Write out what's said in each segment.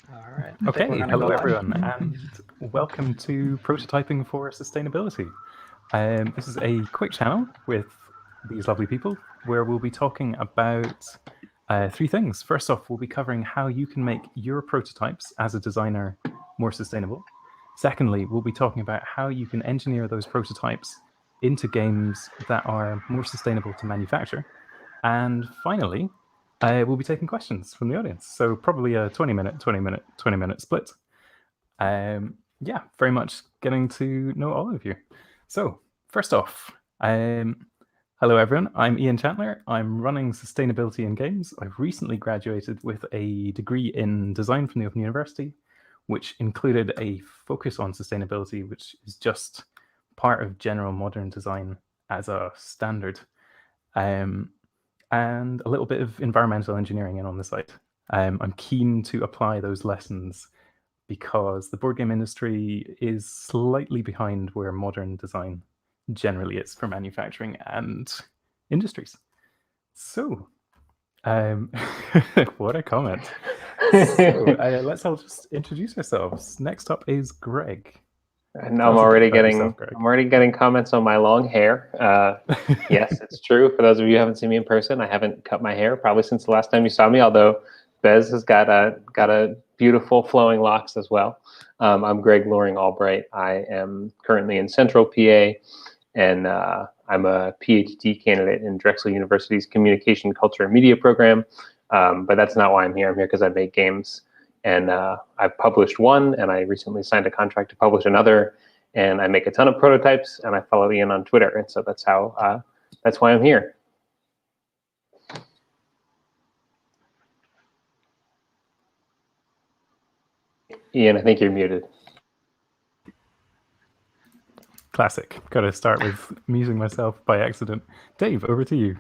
All right. Okay, hello everyone, and welcome to Prototyping for Sustainability. This is a quick channel with these lovely people where we'll be talking about three things. First off, we'll be covering how you can make your prototypes as a designer more sustainable. Secondly, we'll be talking about how you can engineer those prototypes into games that are more sustainable to manufacture. And finally, we'll be taking questions from the audience. So probably a 20-minute split. Yeah, very much getting to know all of you. So first off, hello everyone. I'm Ian Chandler. I'm running sustainability in games. I've recently graduated with a degree in design from the Open University, which included a focus on sustainability, which is just part of general modern design as a standard. And a little bit of environmental engineering in on the side. I'm keen to apply those lessons because the board game industry is slightly behind where modern design generally is for manufacturing and industries. So, what a comment. So, let's all just introduce ourselves. Next up is Greg. And I'm already getting comments on my long hair. Yes, it's true. For those of you who haven't seen me in person, I haven't cut my hair probably since the last time you saw me. Although Bez has got a beautiful flowing locks as well. I'm Greg Loring Albright. I am currently in Central PA, and I'm a PhD candidate in Drexel University's Communication, Culture, and Media program. But that's not why I'm here. I'm here because I make games. And I've published one, and I recently signed a contract to publish another. And I make a ton of prototypes, and I follow Ian on Twitter, and so that's why I'm here. Ian, I think you're muted. Classic. Got to start with musing myself by accident. Dave, over to you.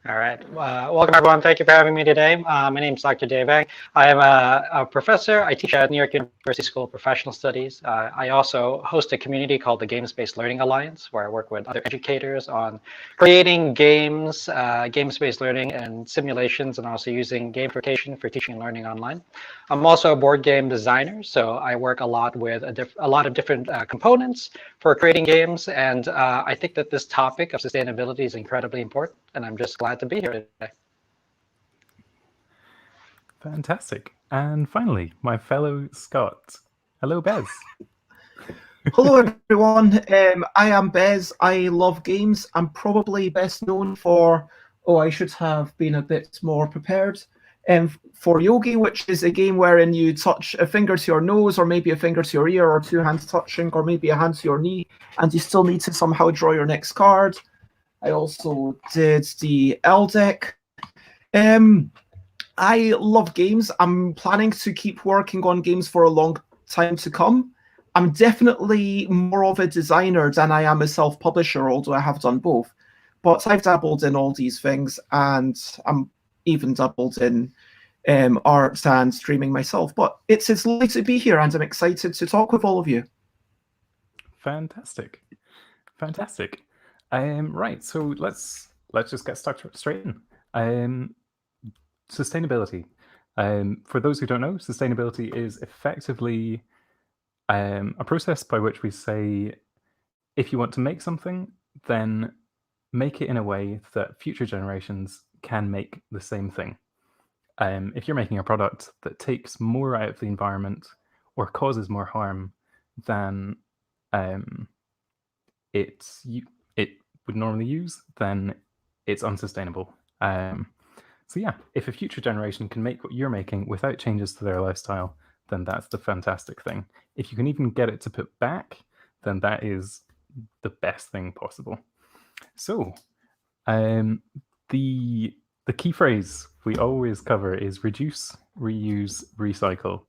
All right. Welcome, everyone. Thank you for having me today. My name is Dr. Dave Eng. I am a professor. I teach at New York University School of Professional Studies. I also host a community called the Games-Based Learning Alliance, where I work with other educators on creating games, games-based learning, and simulations, and also using gamification for teaching and learning online. I'm also a board game designer, so I work a lot with a lot of different components for creating games, and I think that this topic of sustainability is incredibly important, and I'm just glad to be here today. Fantastic. And finally, my fellow Scott. Hello, Bez. Hello, everyone. I am Bez. I love games. I'm probably best known for, I should have been a bit more prepared, for Yogi, which is a game wherein you touch a finger to your nose, or maybe a finger to your ear, or two hands touching, or maybe a hand to your knee, and you still need to somehow draw your next card. I also did the L deck. I love games. I'm planning to keep working on games for a long time to come. I'm definitely more of a designer than I am a self-publisher, although I have done both. But I've dabbled in all these things, and I'm even dabbled in art and streaming myself. But it's lovely to be here, and I'm excited to talk with all of you. Fantastic. Fantastic. Right, so let's just get stuck straight in. Sustainability. For those who don't know, sustainability is effectively a process by which we say, if you want to make something, then make it in a way that future generations can make the same thing. If you're making a product that takes more out of the environment or causes more harm than it would normally use, then it's unsustainable. So yeah, if a future generation can make what you're making without changes to their lifestyle, then that's the fantastic thing. If you can even get it to put back, then that is the best thing possible. So the key phrase we always cover is reduce, reuse, recycle,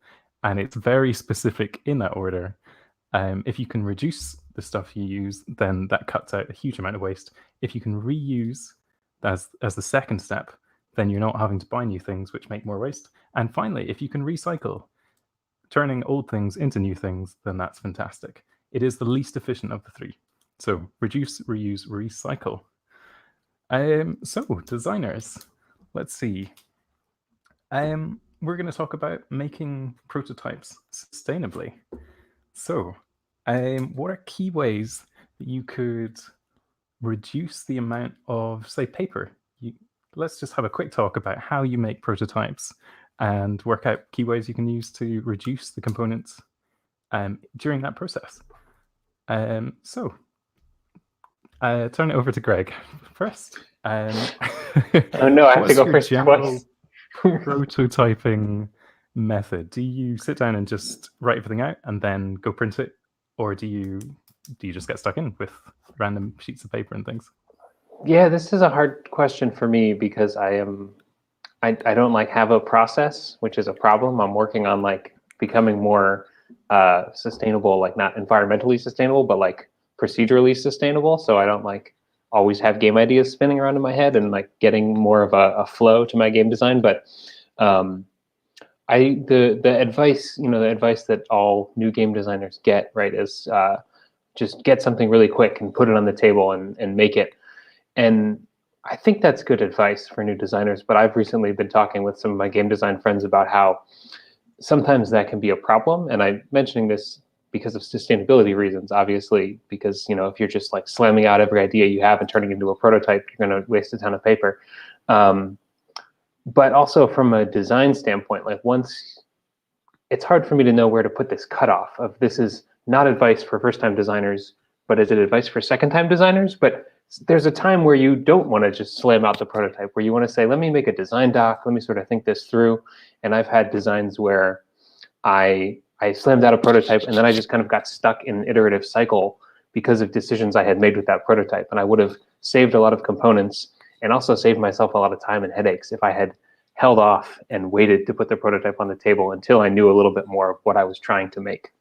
and it's very specific in that order. If you can reduce the stuff you use, then that cuts out a huge amount of waste. If you can reuse as the second step, then you're not having to buy new things, which make more waste. And finally, if you can recycle, turning old things into new things, then that's fantastic. It is the least efficient of the three. So reduce, reuse, recycle. So designers, let's see. we're going to talk about making prototypes sustainably. So, what are key ways that you could reduce the amount of, say, paper? Let's just have a quick talk about how you make prototypes and work out key ways you can use to reduce the components during that process. Turn it over to Greg first. Oh no, I have to go first twice. Prototyping method. Do you sit down and just write everything out and then go print it, or do you just get stuck in with random sheets of paper and things? Yeah, this is a hard question for me because I don't like have a process, which is a problem. I'm working on like becoming more sustainable, like not environmentally sustainable, but like procedurally sustainable. So I don't like always have game ideas spinning around in my head and like getting more of a flow to my game design. But the advice, the advice that all new game designers get, right, is just get something really quick and put it on the table and make it. And I think that's good advice for new designers, but I've recently been talking with some of my game design friends about how sometimes that can be a problem. And I'm mentioning this because of sustainability reasons, obviously, because if you're just like slamming out every idea you have and turning it into a prototype, you're going to waste a ton of paper. But also from a design standpoint, like it's hard for me to know where to put this cutoff of this is not advice for first-time designers, but is it advice for second-time designers? But there's a time where you don't want to just slam out the prototype, where you want to say, let me make a design doc, let me sort of think this through. And I've had designs where I slammed out a prototype and then I just kind of got stuck in an iterative cycle because of decisions I had made with that prototype. And I would have saved a lot of components and also saved myself a lot of time and headaches if I had held off and waited to put the prototype on the table until I knew a little bit more of what I was trying to make.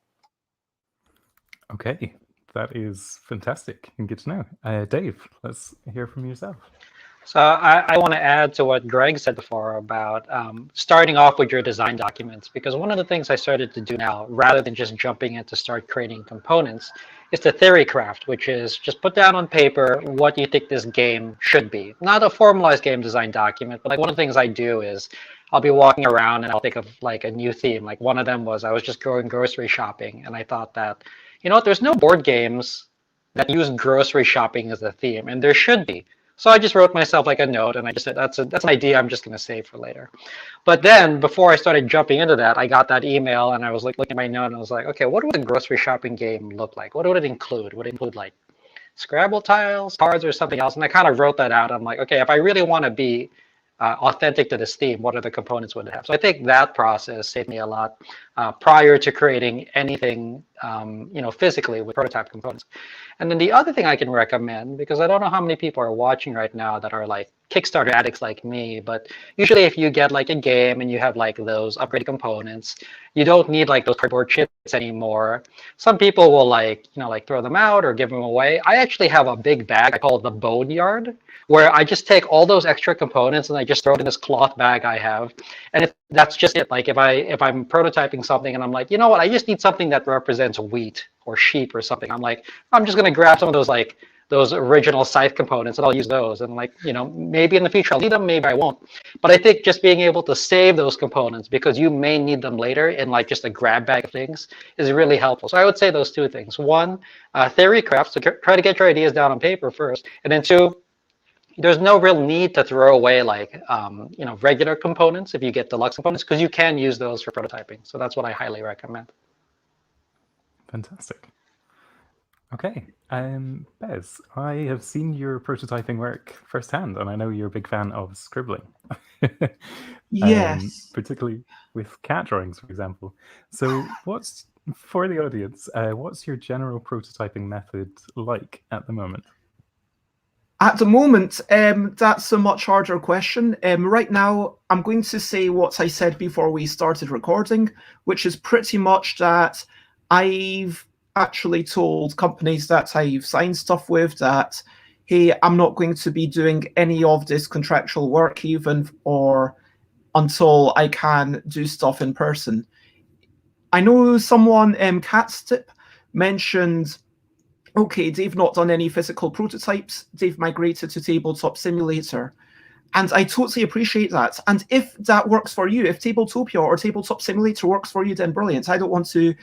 Okay. That is fantastic and good to know. Dave, let's hear from yourself. So I want to add to what Greg said before about starting off with your design documents, because one of the things I started to do now, rather than just jumping in to start creating components, is the theory craft, which is just put down on paper what you think this game should be. Not a formalized game design document, but like one of the things I do is I'll be walking around and I'll think of like a new theme. Like one of them was I was just going grocery shopping and I thought that, there's no board games that use grocery shopping as a theme, and there should be. So I just wrote myself like a note, and I just said, that's an idea I'm just going to save for later. But then before I started jumping into that, I got that email, and I was like looking at my note, and I was like, okay, what would a grocery shopping game look like? What would it include? Would it include like Scrabble tiles, cards, or something else? And I kind of wrote that out. I'm like, okay, if I really want to be authentic to this theme, what are the components would it have? So I think that process saved me a lot prior to creating anything, physically with prototype components. And then the other thing I can recommend, because I don't know how many people are watching right now that are like Kickstarter addicts like me, but usually if you get like a game and you have like those upgraded components, you don't need like those cardboard chits anymore. Some people will like throw them out or give them away. I actually have a big bag, I call it the boneyard, where I just take all those extra components and I just throw it in this cloth bag I have. And that's just it. Like if I'm prototyping something and I'm like, you know what, I just need something that represents wheat or sheep or something. I'm like, I'm just gonna grab some of those original scythe components and I'll use those. And like, maybe in the future I'll need them, maybe I won't. But I think just being able to save those components because you may need them later in like just a grab bag of things is really helpful. So I would say those two things. One, theory craft, so try to get your ideas down on paper first. And then two, there's no real need to throw away like regular components if you get deluxe components, because you can use those for prototyping. So that's what I highly recommend. Fantastic. Okay, Bez, I have seen your prototyping work firsthand, and I know you're a big fan of scribbling. Yes. Particularly with cat drawings, for example. So what's, for the audience, what's your general prototyping method like at the moment? At the moment, that's a much harder question. Right now, I'm going to say what I said before we started recording, which is pretty much that I've actually told companies that I've signed stuff with that, hey, I'm not going to be doing any of this contractual work even or until I can do stuff in person. I know someone, Catstip, mentioned, okay, they've not done any physical prototypes. They've migrated to Tabletop Simulator. And I totally appreciate that. And if that works for you, if Tabletopia or Tabletop Simulator works for you, then brilliant. I don't want to,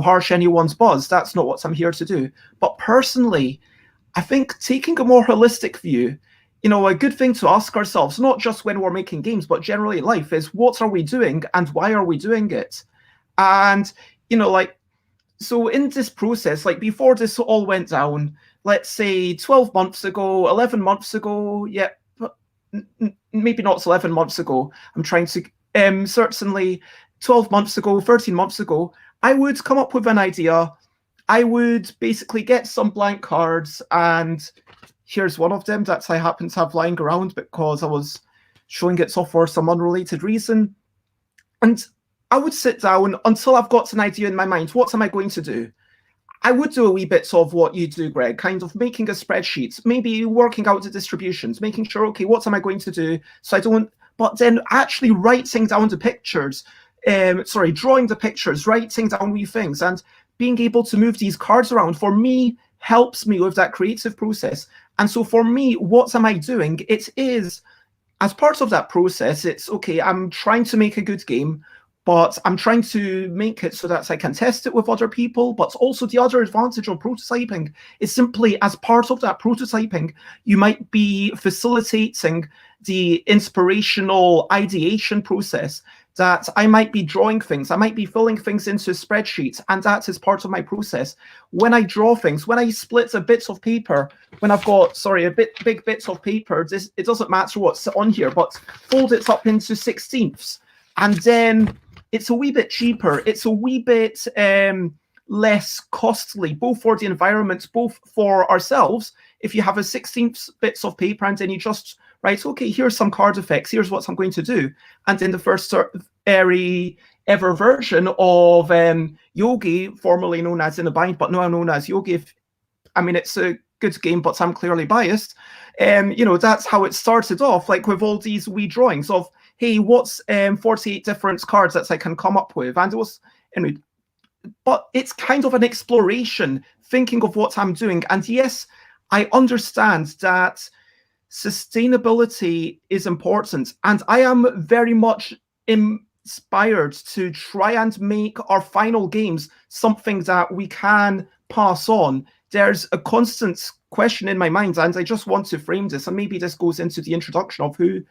harsh anyone's buzz. That's not what I'm here to do. But personally, I think taking a more holistic view, a good thing to ask ourselves, not just when we're making games, but generally in life, is what are we doing and why are we doing it? And, so in this process, before this all went down, let's say 12 months ago, 11 months ago, maybe not 11 months ago, I'm trying to, certainly 12 months ago, 13 months ago, I would come up with an idea. I would basically get some blank cards, and here's one of them that I happen to have lying around because I was showing it off for some unrelated reason. And I would sit down until I've got an idea in my mind. What am I going to do? I would do a wee bit of what you do, Greg, kind of making a spreadsheet, maybe working out the distributions, making sure, okay, what am I going to do? So I don't, but then actually writing down the pictures, drawing the pictures, writing down wee things, and being able to move these cards around, for me, helps me with that creative process. And so for me, what am I doing? It is, as part of that process, it's, okay, I'm trying to make a good game, but I'm trying to make it so that I can test it with other people. But also the other advantage of prototyping is simply, as part of that prototyping, you might be facilitating the inspirational ideation process, that I might be drawing things, I might be filling things into spreadsheets, and that is part of my process. When I draw things, when I split a bits of paper, when I've got, big bits of paper, it doesn't matter what's on here, but fold it up into 16ths. And then it's a wee bit cheaper. It's a wee bit less costly, both for the environment, both for ourselves. If you have a 16th bits of paper and then you just write, okay, here's some card effects, here's what I'm going to do. And then the first ever version of Yogi, formerly known as In a Bind, but now known as Yogi. It's a good game, but I'm clearly biased. That's how it started off, with all these wee drawings of, hey, what's 48 different cards that I can come up with? And it was, but it's kind of an exploration, thinking of what I'm doing. And yes, I understand that sustainability is important. And I am very much inspired to try and make our final games something that we can pass on. There's a constant question in my mind, and I just want to frame this, and maybe this goes into the introduction of who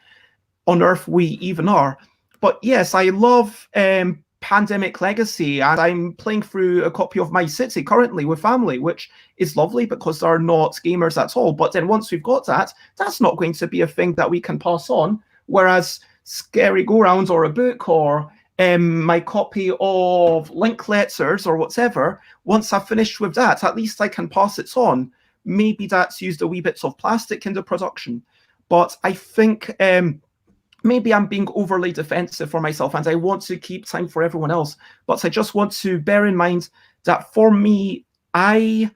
on earth we even are. But yes, I love Pandemic Legacy, and I'm playing through a copy of My City currently with family, which is lovely because they're not gamers at all. But then once we've got that, that's not going to be a thing that we can pass on. Whereas Scary Go Round or a book or my copy of Linkletters or whatever, once I've finished with that, at least I can pass it on. Maybe that's used a wee bits of plastic in the production. But I think maybe I'm being overly defensive for myself and I want to keep time for everyone else. But I just want to bear in mind that for me, I'm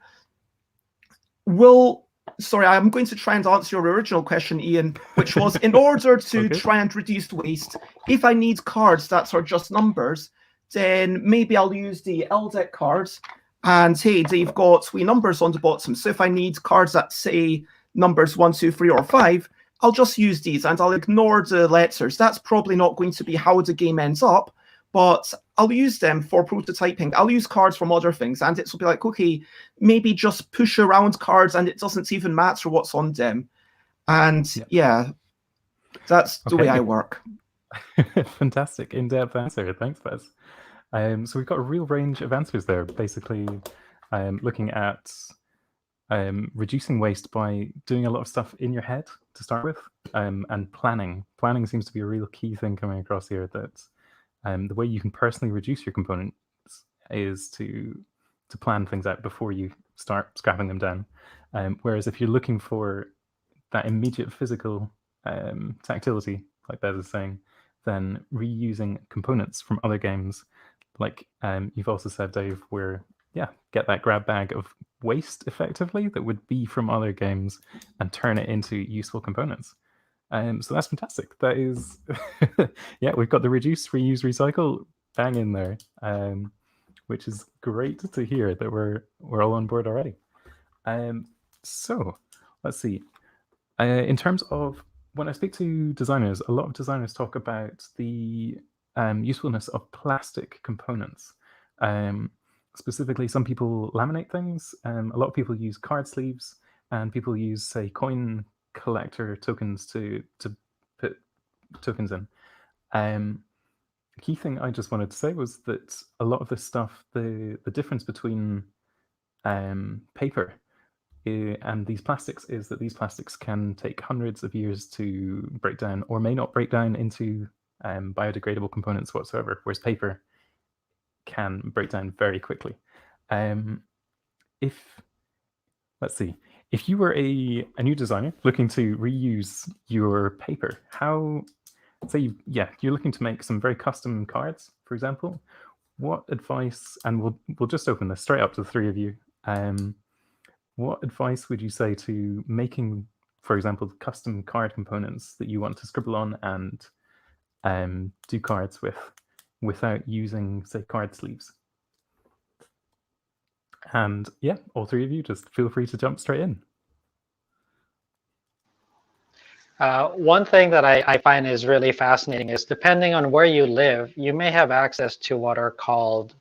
going to try and answer your original question, Ian, which was, in order to try and reduce waste, if I need cards that are just numbers, then maybe I'll use the LDEC cards. And hey, they've got wee numbers on the bottom. So if I need cards that say numbers 1, 2, 3, or 5, I'll just use these and I'll ignore the letters. That's probably not going to be how the game ends up, but I'll use them for prototyping. I'll use cards from other things, and it'll be like, okay, maybe just push around cards and it doesn't even matter what's on them. And yeah, that's the way I work. Fantastic in-depth answer. Thanks, Bez. So we've got a real range of answers there, basically looking at reducing waste by doing a lot of stuff in your head to start with, and planning. Planning seems to be a real key thing coming across here, that the way you can personally reduce your components is to plan things out before you start scrapping them down. Whereas if you're looking for that immediate physical tactility, like Bez is saying, then reusing components from other games, like you've also said, Dave, where get that grab bag of waste effectively that would be from other games and turn it into useful components. So that's fantastic. That is, we've got the reduce, reuse, recycle bang in there, which is great to hear that we're all on board already. So let's see. In terms of when I speak to designers, a lot of designers talk about the usefulness of plastic components. Specifically, some people laminate things. A lot of people use card sleeves, and people use, say, coin collector tokens to put tokens in. The key thing I just wanted to say was that a lot of this stuff, the difference between paper and these plastics is that these plastics can take hundreds of years to break down, or may not break down into biodegradable components whatsoever, whereas paper can break down very quickly. Let's see, if you were a new designer looking to reuse your paper, you're looking to make some very custom cards, for example, what advice, and we'll just open this straight up to the three of you, what advice would you say to making, for example, custom card components that you want to scribble on and do cards with without using, say, card sleeves? And yeah, all three of you, just feel free to jump straight in. One thing that I find is really fascinating is, depending on where you live, you may have access to what are called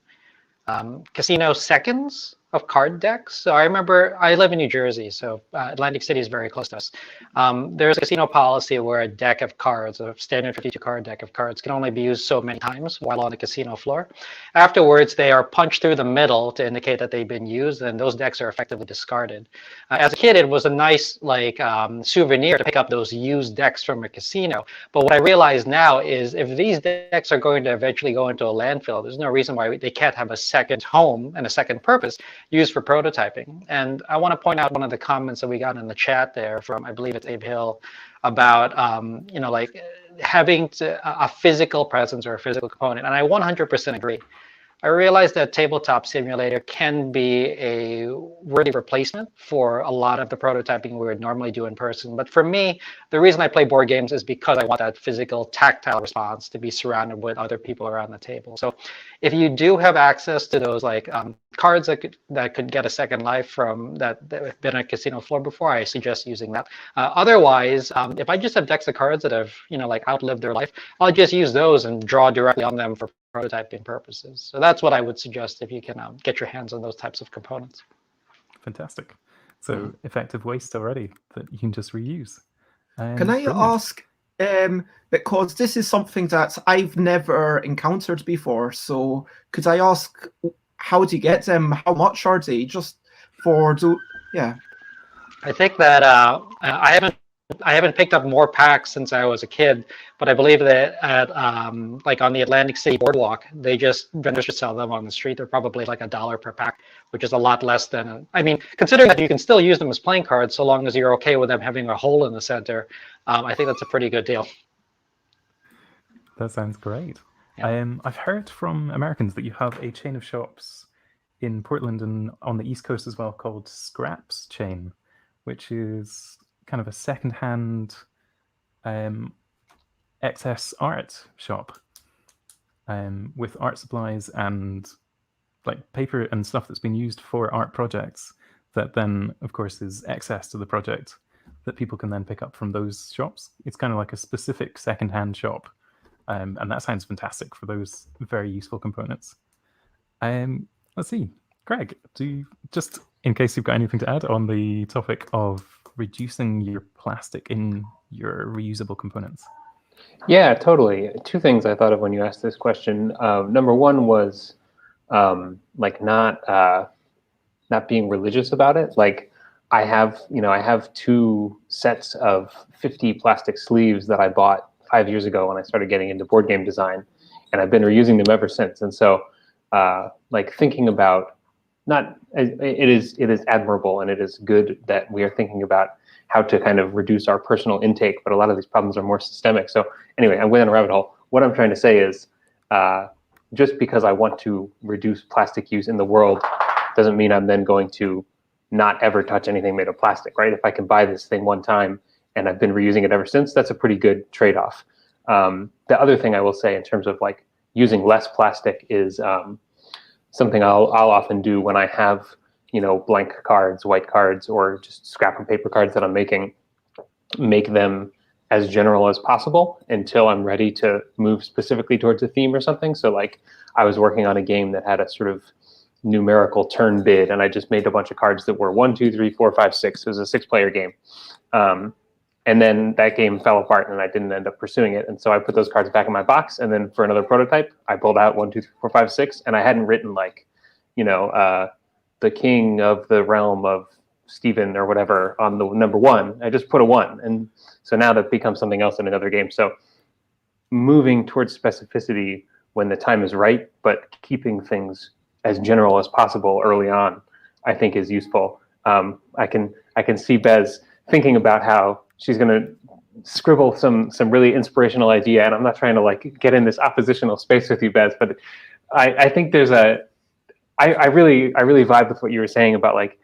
casino seconds of card decks. So I remember, I live in New Jersey, so Atlantic City is very close to us. There's a casino policy where a deck of cards, a standard 52 card deck of cards, can only be used so many times while on the casino floor. Afterwards, they are punched through the middle to indicate that they've been used, and those decks are effectively discarded. As a kid, it was a nice souvenir to pick up those used decks from a casino. But what I realize now is, if these decks are going to eventually go into a landfill, there's no reason why they can't have a second home and a second purpose used for prototyping. And I want to point out one of the comments that we got in the chat there from, I believe it's Abe Hill, about having a physical presence or a physical component. And I 100% agree. I realize that Tabletop Simulator can be a worthy replacement for a lot of the prototyping we would normally do in person. But for me, the reason I play board games is because I want that physical, tactile response, to be surrounded with other people around the table. So if you do have access to those cards that could get a second life from that have been on a casino floor before, I suggest using that. Otherwise, if I just have decks of cards that have outlived their life, I'll just use those and draw directly on them for prototyping purposes. So that's what I would suggest if you can get your hands on those types of components. Fantastic. So effective waste already that you can just reuse. Can I ask, because this is something that I've never encountered before, so could I ask, how do you get them? How much are they? Just for yeah. I think that I haven't picked up more packs since I was a kid, but I believe that at on the Atlantic City boardwalk, vendors just sell them on the street. They're probably like $1 per pack, which is a lot less than considering that you can still use them as playing cards so long as you're okay with them having a hole in the center. I think that's a pretty good deal. That sounds great. Yeah. I've heard from Americans that you have a chain of shops in Portland and on the East Coast as well called Scraps Chain, which is kind of a second-hand excess art shop with art supplies and paper and stuff that's been used for art projects that then, of course, is excess to the project that people can then pick up from those shops. It's kind of like a specific second-hand shop, and that sounds fantastic for those very useful components. Let's see, Greg, just in case you've got anything to add on the topic of reducing your plastic in your reusable components? Yeah, totally. Two things I thought of when you asked this question. Number one was not being religious about it. I have 2 sets of 50 plastic sleeves that I bought 5 years ago when I started getting into board game design, and I've been reusing them ever since. And so thinking about it is admirable, and it is good that we are thinking about how to kind of reduce our personal intake, but a lot of these problems are more systemic. So anyway, I'm going down a rabbit hole. What I'm trying to say is just because I want to reduce plastic use in the world doesn't mean I'm then going to not ever touch anything made of plastic, right? If I can buy this thing one time and I've been reusing it ever since, that's a pretty good trade-off. The other thing I will say in terms of using less plastic is something I'll often do when I have, blank cards, white cards, or just scrap of paper cards that I'm making, make them as general as possible until I'm ready to move specifically towards a theme or something. So like I was working on a game that had a sort of numerical turn bid, and I just made a bunch of cards that were 1, 2, 3, 4, 5, 6. It was a 6-player game. And then that game fell apart and I didn't end up pursuing it. And so I put those cards back in my box. And then for another prototype, I pulled out 1, 2, 3, 4, 5, 6. And I hadn't written like, the king of the realm of Stephen or whatever on the number 1. I just put a 1. And so now that becomes something else in another game. So moving towards specificity when the time is right, but keeping things as general as possible early on, I think is useful. I can see Bez thinking about how she's going to scribble some really inspirational idea, and I'm not trying to like get in this oppositional space with you, Bez, but I think there's I really vibe with what you were saying about like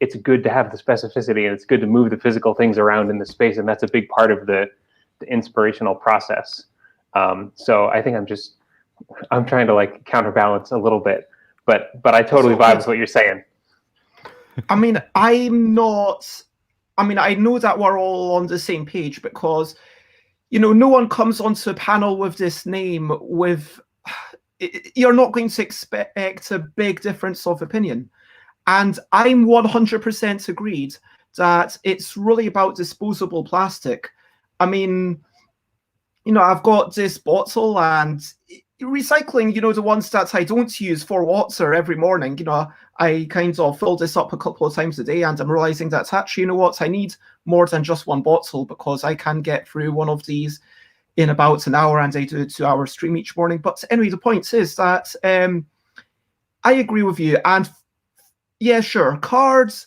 it's good to have the specificity and it's good to move the physical things around in the space, and that's a big part of the inspirational process. So I think I'm trying to like counterbalance a little bit, but I totally vibe with what you're saying. I mean, I know that we're all on the same page because, no one comes onto a panel with this name with, you're not going to expect a big difference of opinion. And I'm 100% agreed that it's really about disposable plastic. I mean, I've got this bottle and recycling, the ones that I don't use for water every morning, I kind of fill this up a couple of times a day, and I'm realizing that actually, I need more than just one bottle because I can get through one of these in about an hour, and I do a 2-hour stream each morning. But anyway, the point is that I agree with you. And yeah, sure, cards,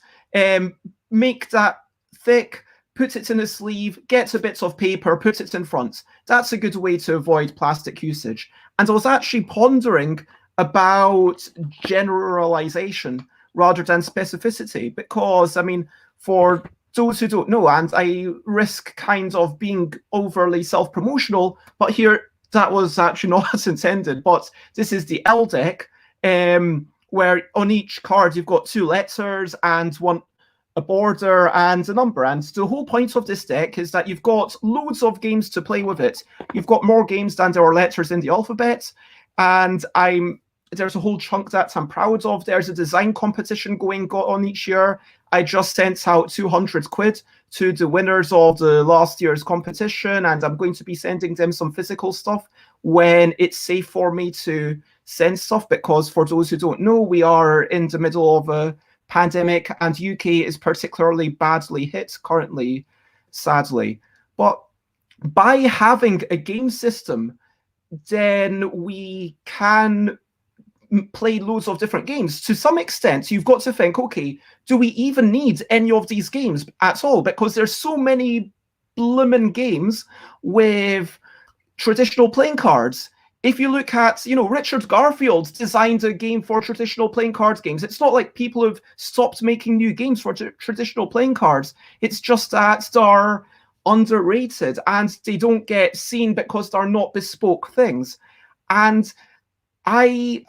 make that thick, put it in a sleeve, get a bit of paper, put it in front. That's a good way to avoid plastic usage. And I was actually pondering about generalization rather than specificity, because, I mean, for those who don't know, and I risk kind of being overly self-promotional, but here, that was actually not intended, but this is the L deck, where on each card you've got 2 letters and a border and a number. And the whole point of this deck is that you've got loads of games to play with it. You've got more games than there are letters in the alphabet. And there's a whole chunk that I'm proud of. There's a design competition going on each year. I just sent out 200 quid to the winners of the last year's competition, and I'm going to be sending them some physical stuff when it's safe for me to send stuff, because for those who don't know, we are in the middle of a pandemic, and UK is particularly badly hit currently, sadly. But by having a game system, then we can play loads of different games. To some extent, you've got to think, okay, do we even need any of these games at all? Because there's so many blooming games with traditional playing cards. If you look at, Richard Garfield designed a game for traditional playing cards games. It's not like people have stopped making new games for traditional playing cards. It's just that they're underrated and they don't get seen because they're not bespoke things. And I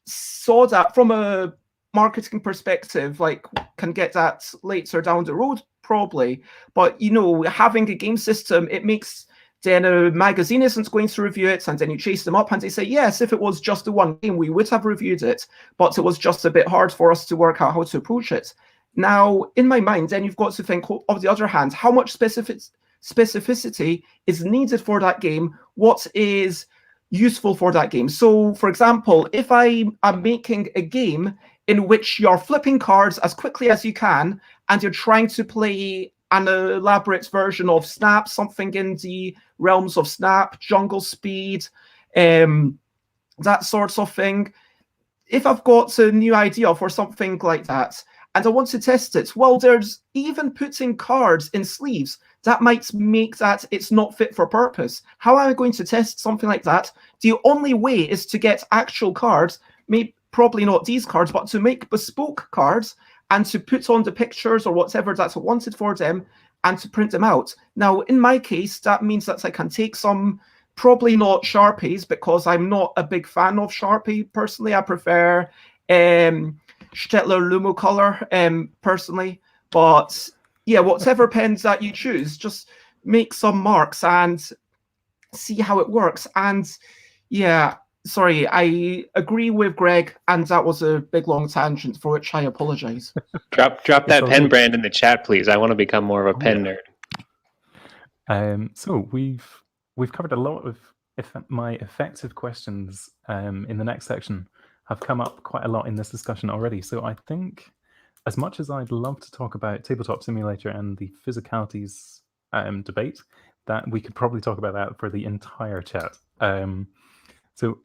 saw that from a marketing perspective, like, can get that later down the road, probably. But, having a game system, it makes... Then a magazine isn't going to review it, and then you chase them up and they say, yes, if it was just the one game, we would have reviewed it, but it was just a bit hard for us to work out how to approach it. Now, in my mind, then you've got to think, on the other hand, how much specificity is needed for that game? What is useful for that game? So, for example, if I am making a game in which you're flipping cards as quickly as you can, and you're trying to play an elaborate version of Snap, something in the realms of Snap, Jungle Speed, that sort of thing. If I've got a new idea for something like that, and I want to test it, well, there's even putting cards in sleeves that might make that it's not fit for purpose. How am I going to test something like that? The only way is to get actual cards, probably not these cards, but to make bespoke cards, and to put on the pictures or whatever that's wanted for them, and to print them out. Now, in my case, that means that I can take some, probably not Sharpies, because I'm not a big fan of Sharpie, personally. I prefer Staedtler Lumocolor, personally. But yeah, whatever pens that you choose, just make some marks and see how it works. And yeah, sorry, I agree with Greg, and that was a big long tangent for which I apologize. Drop that pen brand in the chat, please. I want to become more of a pen nerd. So we've covered a lot of my effective questions in the next section have come up quite a lot in this discussion already. So I think, as much as I'd love to talk about Tabletop Simulator and the physicalities debate, that we could probably talk about that for the entire chat. So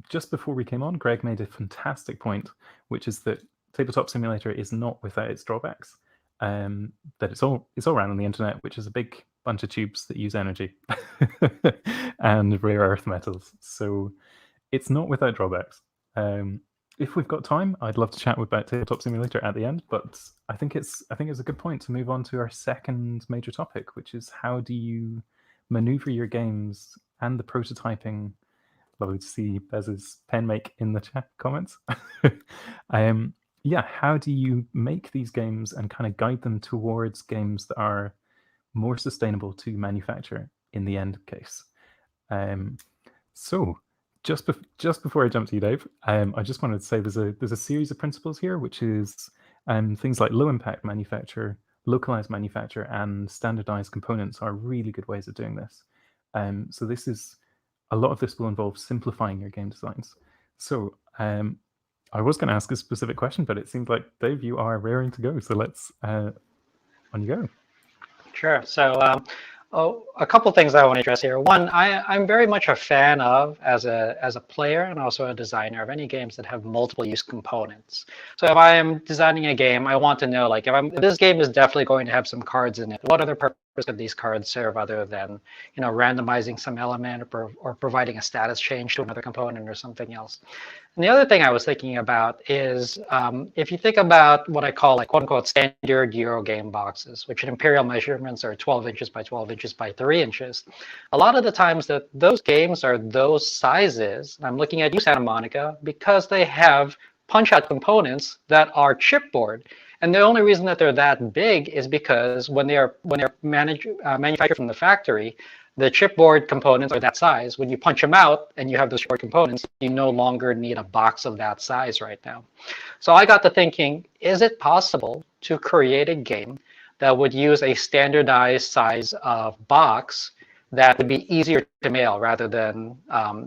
just before we came on, Greg made a fantastic point, which is that Tabletop Simulator is not without its drawbacks. That it's all around on the internet, which is a big bunch of tubes that use energy and rare earth metals. So it's not without drawbacks. If we've got time, I'd love to chat about Tabletop Simulator at the end, but I think it's a good point to move on to our second major topic, which is how do you maneuver your games and the prototyping. Lovely to see Bez's pen make in the chat comments. How do you make these games and kind of guide them towards games that are more sustainable to manufacture in the end case? So just before I jump to you, Dave, I just wanted to say there's a series of principles here, which is things like low impact manufacture, localized manufacture, and standardized components are really good ways of doing this. So a lot of this will involve simplifying your game designs. So I was going to ask a specific question, but it seems like, Dave, you are raring to go. So let's, on you go. Sure. So a couple things I want to address here. One, I'm very much a fan of, as a player and also a designer, of any games that have multiple use components. So if I am designing a game, I want to know, like, if this game is definitely going to have some cards in it, what other purpose could these cards serve other than, randomizing some element or providing a status change to another component or something else? And the other thing I was thinking about is if you think about what I call, like, quote unquote standard Euro game boxes, which in imperial measurements are 12 inches by 12 inches by 3 inches. A lot of the times that those games are those sizes, and I'm looking at you, Santa Monica, because they have punch-out components that are chipboard. And the only reason that they're that big is because when they're manufactured from the factory, the chipboard components are that size. When you punch them out and you have those chipboard components, you no longer need a box of that size right now. So I got to thinking, is it possible to create a game that would use a standardized size of box that would be easier to mail rather than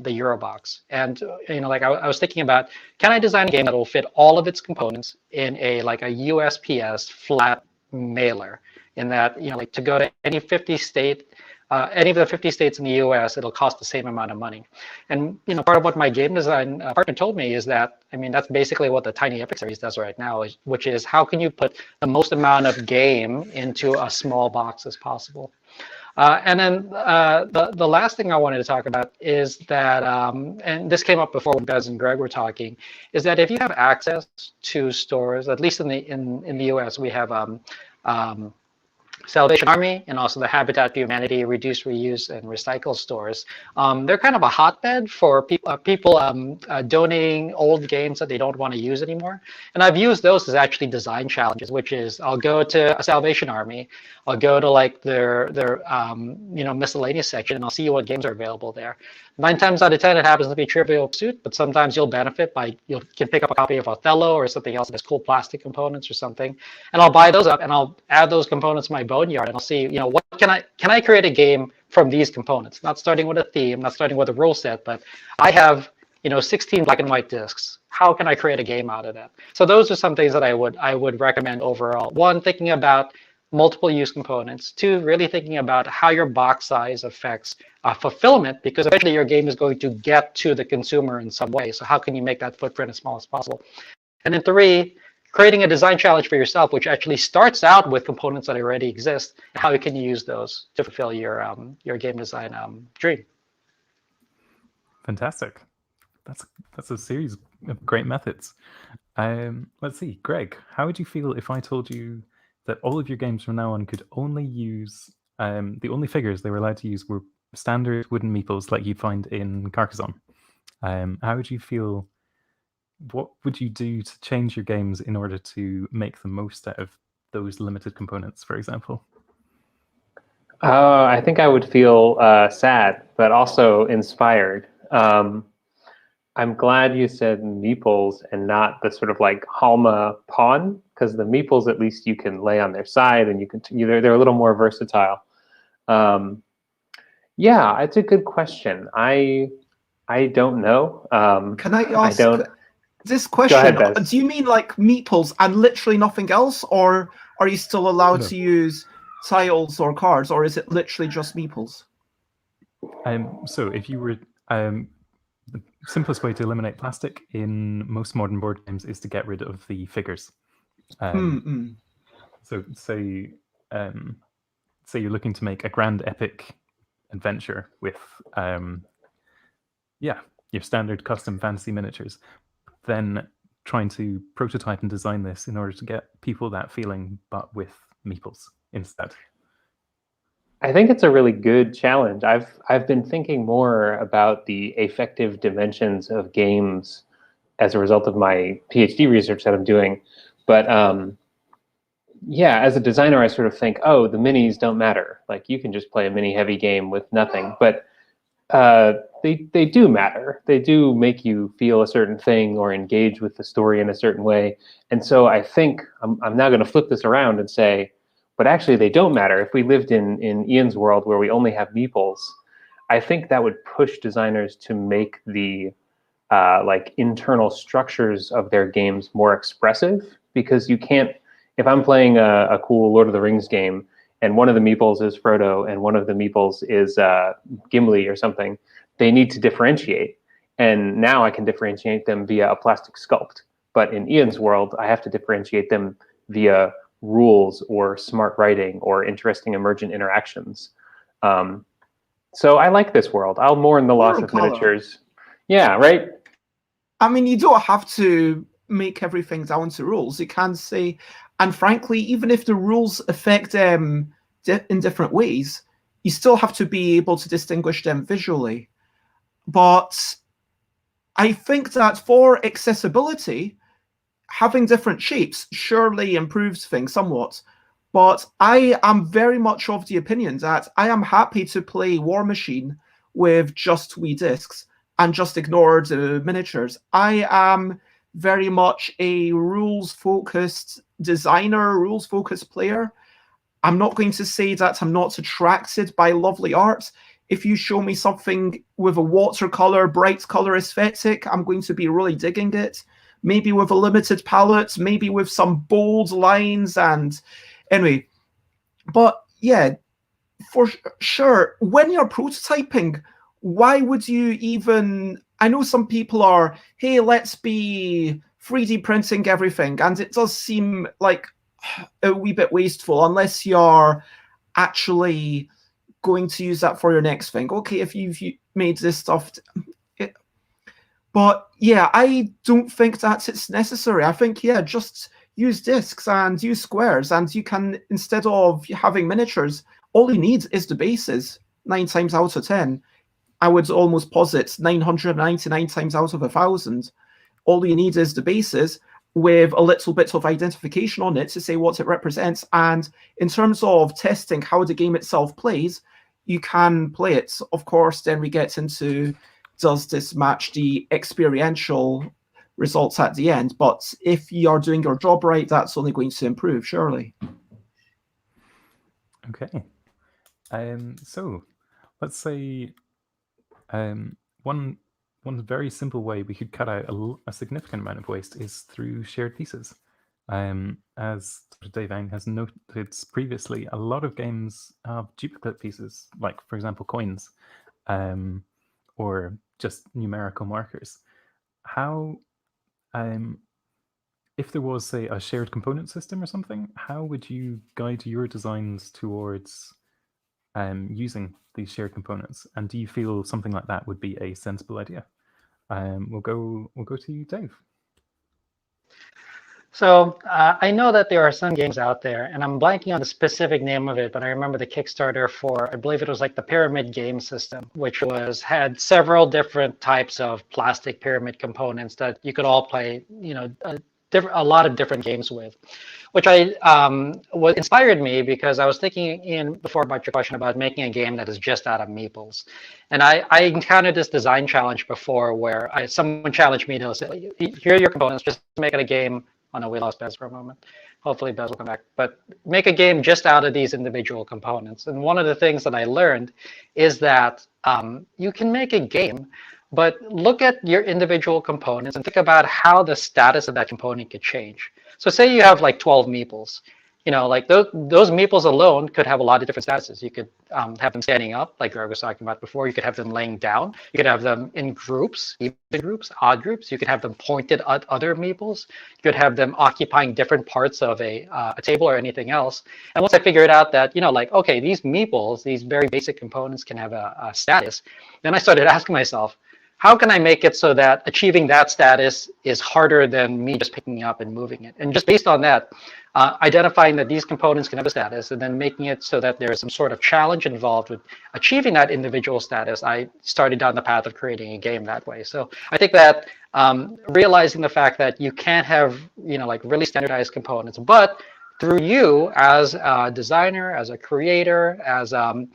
the Euro box? And like I was thinking about, can I design a game that will fit all of its components in a USPS flat mailer? In that, like, to go to any 50 state. Any of the 50 states in the U.S., it'll cost the same amount of money. And part of what my game design partner told me is that, that's basically what the Tiny Epic series does right now, which is how can you put the most amount of game into a small box as possible. And then the last thing I wanted to talk about is that, and this came up before when Bez and Greg were talking, is that if you have access to stores, at least in the U.S., we have Salvation Army and also the Habitat for Humanity Reduce, Reuse, and Recycle stores. They're kind of a hotbed for people donating old games that they don't want to use anymore. And I've used those as actually design challenges, which is I'll go to a Salvation Army, I'll go to like their miscellaneous section, and I'll see what games are available there. 9 times out of 10, it happens to be Trivial Pursuit, but sometimes you'll benefit by you can pick up a copy of Othello or something else that has cool plastic components or something, and I'll buy those up and I'll add those components to my boneyard, and I'll see, what can I create a game from these components? Not starting with a theme, not starting with a rule set, but I have 16 black and white discs. How can I create a game out of that? So those are some things that I would recommend overall. 1, thinking about multiple use components. 2, really thinking about how your box size affects fulfillment, because eventually your game is going to get to the consumer in some way. So how can you make that footprint as small as possible? And then 3, creating a design challenge for yourself, which actually starts out with components that already exist. How can you use those to fulfill your game design dream? Fantastic. That's a series of great methods. Let's see, Greg, how would you feel if I told you that all of your games from now on could only use, the only figures they were allowed to use were standard wooden meeples like you'd find in Carcassonne? How would you feel? What would you do to change your games in order to make the most out of those limited components, for example? I think I would feel sad, but also inspired. I'm glad you said meeples and not the sort of like Halma pawn, because the meeples at least you can lay on their side and you can they're a little more versatile. Yeah, it's a good question. I don't know. Can I I ask don't. this question? Go ahead, Bez. Do you mean like meeples and literally nothing else, or are you still allowed to use tiles or cards, or is it literally just meeples? So if you were the simplest way to eliminate plastic in most modern board games is to get rid of the figures. So say you're looking to make a grand epic adventure with your standard custom fantasy miniatures, then trying to prototype and design this in order to get people that feeling, but with meeples instead. I think it's a really good challenge. I've been thinking more about the affective dimensions of games as a result of my PhD research that I'm doing. But yeah, as a designer, I sort of think, oh, the minis don't matter. Like you can just play a mini heavy game with nothing. But they do matter. They do make you feel a certain thing or engage with the story in a certain way. And so I think I'm now going to flip this around and say, but actually they don't matter. If we lived in Ian's world where we only have meeples, I think that would push designers to make the like internal structures of their games more expressive, because you can't, if I'm playing a cool Lord of the Rings game and one of the meeples is Frodo and one of the meeples is Gimli or something, they need to differentiate. And now I can differentiate them via a plastic sculpt. But in Ian's world, I have to differentiate them via rules or smart writing or interesting emergent interactions. So I like this world. I'll mourn the loss of miniatures. Yeah, right? I mean, you don't have to make everything down to rules. You can say, and frankly, even if the rules affect them in different ways, you still have to be able to distinguish them visually. But I think that for accessibility, having different shapes surely improves things somewhat. But I am very much of the opinion that I am happy to play War Machine with just wee discs and just ignore the miniatures. I am very much a rules-focused designer, rules-focused player. I'm not going to say that I'm not attracted by lovely art. If you show me something with a watercolor, bright color aesthetic, I'm going to be really digging it. Maybe with a limited palette, maybe with some bold lines, and anyway. But yeah, for sure, when you're prototyping, why would you even, I know some people are, hey, let's be 3D printing everything, and it does seem like a wee bit wasteful unless you're actually going to use that for your next thing. Okay, if you've made this stuff, but yeah, I don't think that it's necessary. I think, yeah, just use discs and use squares, and you can, instead of having miniatures, all you need is the bases 9 times out of 10. I would almost posit 999 times out of 1,000. All you need is the bases with a little bit of identification on it to say what it represents. And in terms of testing how the game itself plays, you can play it. Of course, then we get into, does this match the experiential results at the end? But if you're doing your job right, that's only going to improve, surely. Okay. So let's say one very simple way we could cut out a significant amount of waste is through shared pieces. As Dr. Devang has noted previously, a lot of games have duplicate pieces, like, for example, coins, or just numerical markers. How, if there was, say, a shared component system or something, how would you guide your designs towards using these shared components? And do you feel something like that would be a sensible idea? We'll go to you, Dave. So I know that there are some games out there, and I'm blanking on the specific name of it, but I remember the Kickstarter for, I believe it was like the pyramid game system, which had several different types of plastic pyramid components that you could all play, a lot of different games with, which what inspired me because I was thinking before about your question about making a game that is just out of meeples. And I encountered this design challenge before where someone challenged me to say, here are your components, just make it a game. Oh no, we lost Bez for a moment. Hopefully Bez will come back. But make a game just out of these individual components. And one of the things that I learned is that you can make a game, but look at your individual components and think about how the status of that component could change. So say you have like 12 meeples. Like those meeples alone could have a lot of different statuses. You could have them standing up, like Greg was talking about before. You could have them laying down. You could have them in groups, even groups, odd groups. You could have them pointed at other meeples. You could have them occupying different parts of a table or anything else. And once I figured out that, like, okay, these meeples, these very basic components can have a status, then I started asking myself, how can I make it so that achieving that status is harder than me just picking it up and moving it? And just based on that, identifying that these components can have a status and then making it so that there is some sort of challenge involved with achieving that individual status, I started down the path of creating a game that way. So I think that realizing the fact that you can't have, like really standardized components, but through you as a designer, as a creator, as a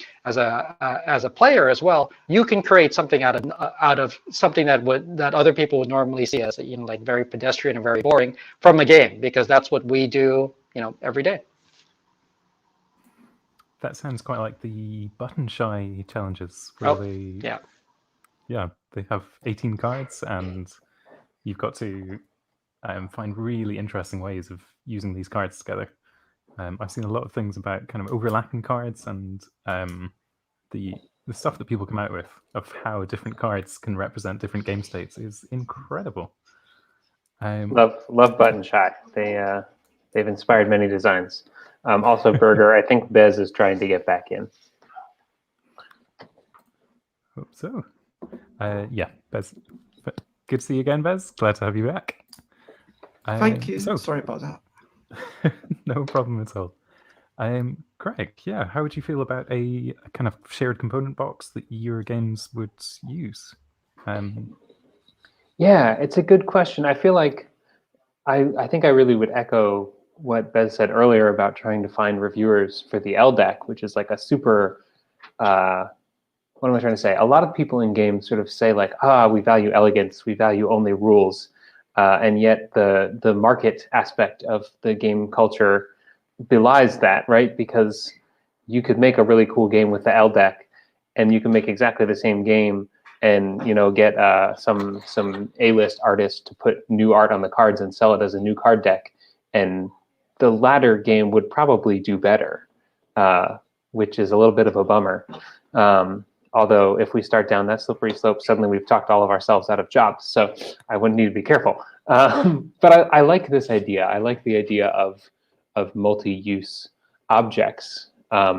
player as well, you can create something out of something that other people would normally see as like very pedestrian and very boring from a game, because that's what we do every day. That sounds quite like the Button Shy challenges, where they have 18 cards and you've got to find really interesting ways of using these cards together. I've seen a lot of things about kind of overlapping cards and the stuff that people come out with of how different cards can represent different game states is incredible. Love Button Shy. They've inspired many designs. Also Burger, I think Bez is trying to get back in. Hope so. Yeah, Bez. Good to see you again, Bez. Glad to have you back. Thank you. Sorry about that. No problem at all. Greg, yeah, how would you feel about a kind of shared component box that your games would use? Yeah, it's a good question. I feel like I think I really would echo what Bez said earlier about trying to find reviewers for the LDEC, which is like a super, what am I trying to say? A lot of people in games sort of say like, we value elegance, we value only rules. And yet the market aspect of the game culture belies that, right? Because you could make a really cool game with the LDEC, and you can make exactly the same game and get some A-list artist to put new art on the cards and sell it as a new card deck, and the latter game would probably do better, which is a little bit of a bummer. Although if we start down that slippery slope, suddenly we've talked all of ourselves out of jobs. So I wouldn't need to be careful. But I like this idea. I like the idea of multi-use objects.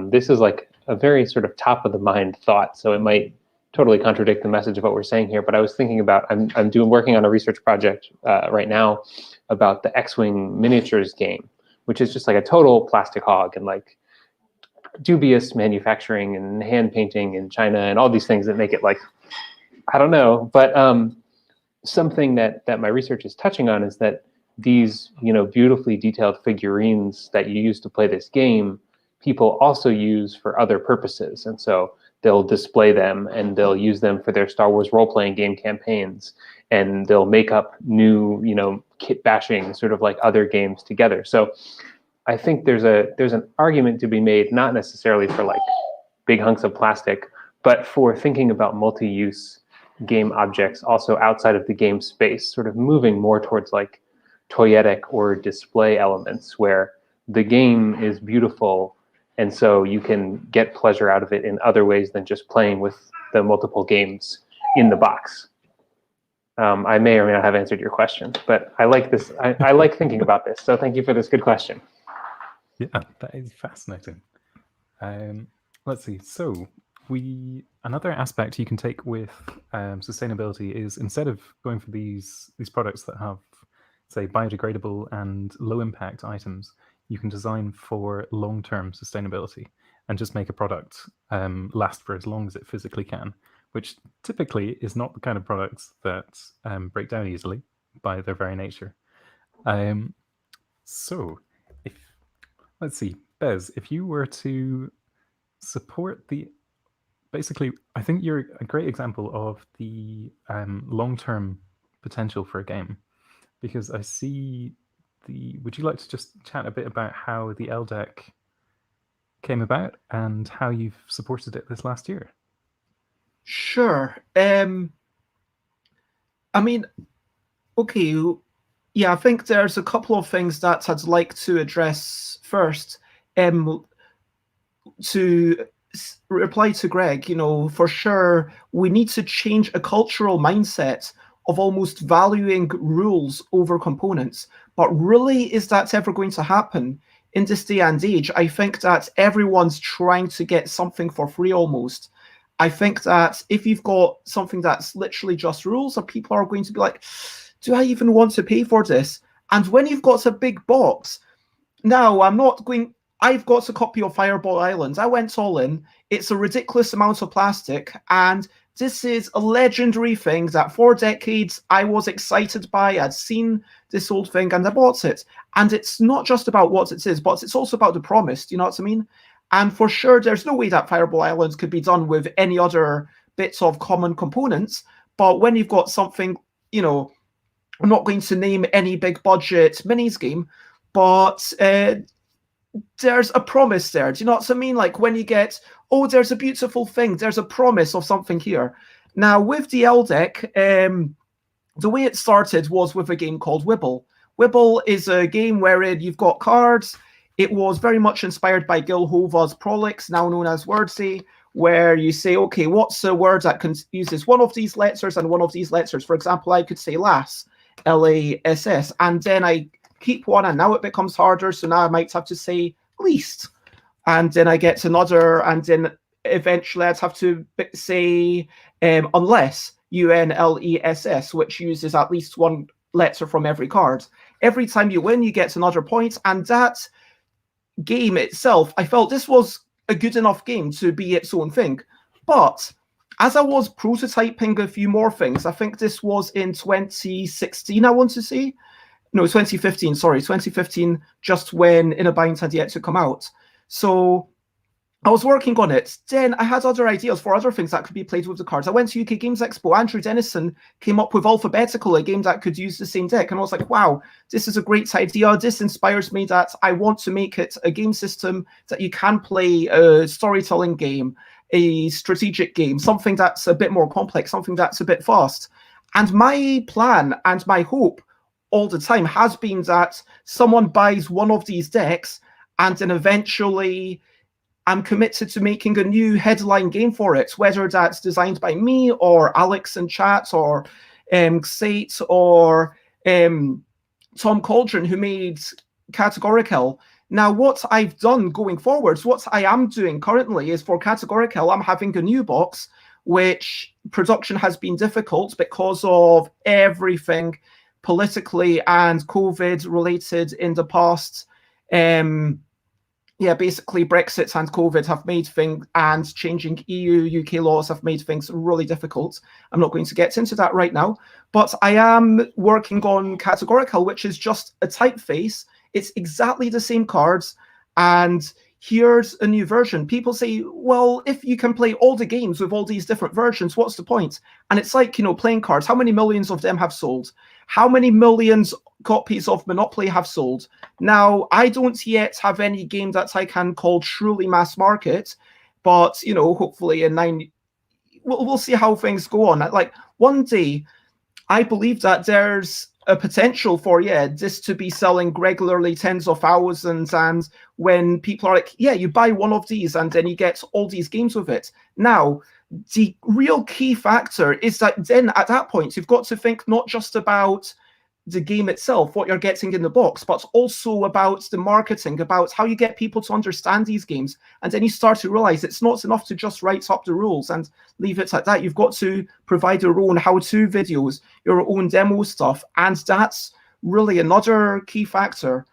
This is like a very sort of top of the mind thought. So it might totally contradict the message of what we're saying here. But I was thinking about, I'm working on a research project right now about the X-Wing miniatures game, which is just like a total plastic hog and like dubious manufacturing and hand painting in China and all these things that make it like, I don't know. But something that my research is touching on is that these beautifully detailed figurines that you use to play this game, people also use for other purposes. And so they'll display them and they'll use them for their Star Wars role-playing game campaigns, and they'll make up new kit bashing sort of like other games together. So I think there's an argument to be made, not necessarily for like big hunks of plastic, but for thinking about multi-use game objects also outside of the game space, sort of moving more towards like toyetic or display elements where the game is beautiful, and so you can get pleasure out of it in other ways than just playing with the multiple games in the box. I may or may not have answered your question, but I like this. I like thinking about this. So thank you for this good question. Yeah, that is fascinating. Let's see. So another aspect you can take with sustainability is, instead of going for these products that have, say, biodegradable and low impact items, you can design for long-term sustainability and just make a product last for as long as it physically can, which typically is not the kind of products that break down easily by their very nature. So, let's see, Bez, if you were to support basically, I think you're a great example of the long-term potential for a game, because I see would you like to just chat a bit about how the LDEC came about and how you've supported it this last year? Sure. I mean, okay, yeah, I think there's a couple of things that I'd like to address first. To reply to Greg, for sure, we need to change a cultural mindset of almost valuing rules over components. But really, is that ever going to happen in this day and age? I think that everyone's trying to get something for free almost. I think that if you've got something that's literally just rules, people are going to be like, do I even want to pay for this? And when you've got a big box, now I've got a copy of Fireball Islands. I went all in. It's a ridiculous amount of plastic, and this is a legendary thing that for decades I was excited by. I'd seen this old thing and I bought it. And it's not just about what it is, but it's also about the promise. Do you know what I mean? And for sure, there's no way that Fireball Islands could be done with any other bits of common components. But when you've got something, I'm not going to name any big budget minis game, but there's a promise there. Do you know what I mean? Like when you get, oh, there's a beautiful thing. There's a promise of something here. Now, with the LDEC, the way it started was with a game called Wibble. Wibble is a game wherein you've got cards. It was very much inspired by Gil Hova's Prolix, now known as Wordsy, where you say, okay, what's a word that uses one of these letters and one of these letters? For example, I could say lass, L-A-S-S, and then I keep one, and now it becomes harder, so now I might have to say least. And then I get another, and then eventually I'd have to say unless, U-N-L-E-S-S, which uses at least one letter from every card. Every time you win, you get another point, and that game itself, I felt this was a good enough game to be its own thing. But as I was prototyping a few more things, I think this was in 2016, I want to say. No, 2015, sorry, 2015, just when Inner Bind had yet to come out. So I was working on it. Then I had other ideas for other things that could be played with the cards. I went to UK Games Expo. Andrew Dennison came up with Alphabetical, a game that could use the same deck. And I was like, wow, this is a great idea. This inspires me that I want to make it a game system that you can play, a storytelling game, a strategic game, something that's a bit more complex, something that's a bit fast. And my plan and my hope all the time has been that someone buys one of these decks and then eventually I'm committed to making a new headline game for it, whether that's designed by me or Alex in chat or Xate or Tom Cauldron, who made Categorical. Now, what I've done going forwards, what I am doing currently is for Categorical, I'm having a new box, which production has been difficult because of everything politically and COVID related in the past. Basically Brexit and COVID have made things, and changing EU, UK laws have made things really difficult. I'm not going to get into that right now, but I am working on Categorical, which is just a typeface. It's exactly the same cards, and here's a new version. People say, well, if you can play all the games with all these different versions, what's the point? And it's like, playing cards. How many millions of them have sold? How many millions copies of Monopoly have sold? Now, I don't yet have any game that I can call truly mass market, but, hopefully in 9, we'll see how things go on. Like, one day, I believe that there's a potential for, this to be selling regularly tens of thousands, and when people are like, you buy one of these and then you get all these games with it. Now, the real key factor is that then at that point, you've got to think not just about the game itself, what you're getting in the box, but also about the marketing, about how you get people to understand these games. And then you start to realize it's not enough to just write up the rules and leave it at that. You've got to provide your own how-to videos, your own demo stuff. And that's really another key factor.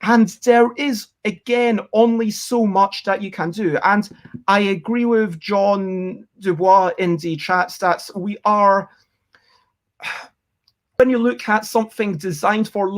And there is, again, only so much that you can do. And I agree with John Dubois in the chat that when you look at something designed for